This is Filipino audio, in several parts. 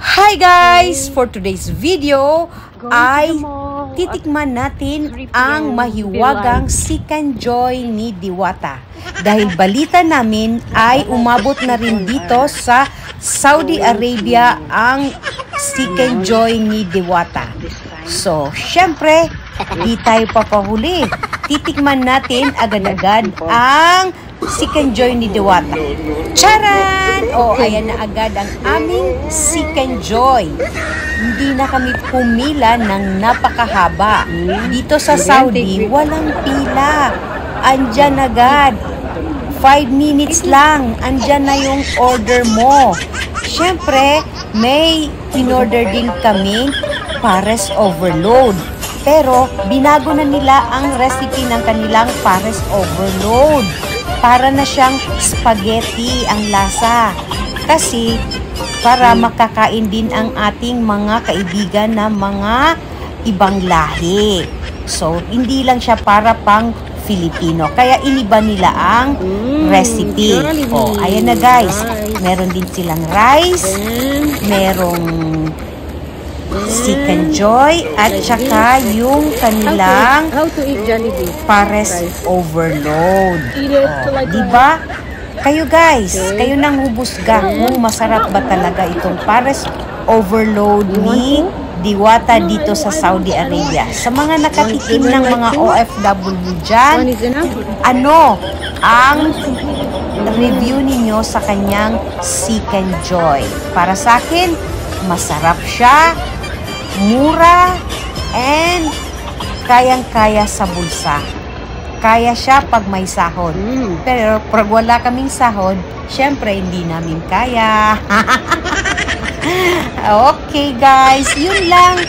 Hi guys! For today's video ay titikman natin ang mahiwagang Chicken Joy ni Diwata. Dahil balita namin ay umabot na rin dito sa Saudi Arabia ang Chicken Joy ni Diwata. So, syempre, di tayo papahuli. Titikman natin agad-agad ang Chicken Joy ni Diwata. Charan! O, ayan na agad ang aming Chicken Joy. Hindi na kami pumila ng napakahaba. Dito sa Saudi, walang pila. Andyan agad. 5 minutes lang. Andyan na yung order mo. Siyempre, may in-order din kami pares overload. Pero, binago na nila ang recipe ng kanilang pares overload. Para na siyang spaghetti ang lasa. Kasi, para makakain din ang ating mga kaibigan na mga ibang lahi. So, hindi lang siya para pang Filipino. Kaya iniba nila ang recipe. O, ayan na guys. Meron din silang rice. Merong Chicken Joy at saka yung kanilang pares overload. Diba? Kayo guys, kayo nang hubusga kung masarap ba talaga itong pares overload ni Diwata dito sa Saudi Arabia. Sa mga nakatikim ng mga OFW dyan, ano ang review ninyo sa kanyang Chicken Joy? Para sa akin, masarap siya, mura, and kayang-kaya sa bulsa. Kaya siya pag may sahod. Pero pag wala kaming sahod, syempre hindi namin kaya. Okay guys, yun lang.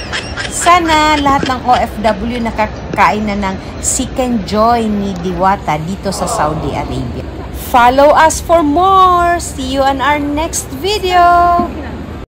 Sana lahat ng OFW nakakain na ng Chicken Joy ni Diwata dito sa Saudi Arabia. Follow us for more. See you on our next video.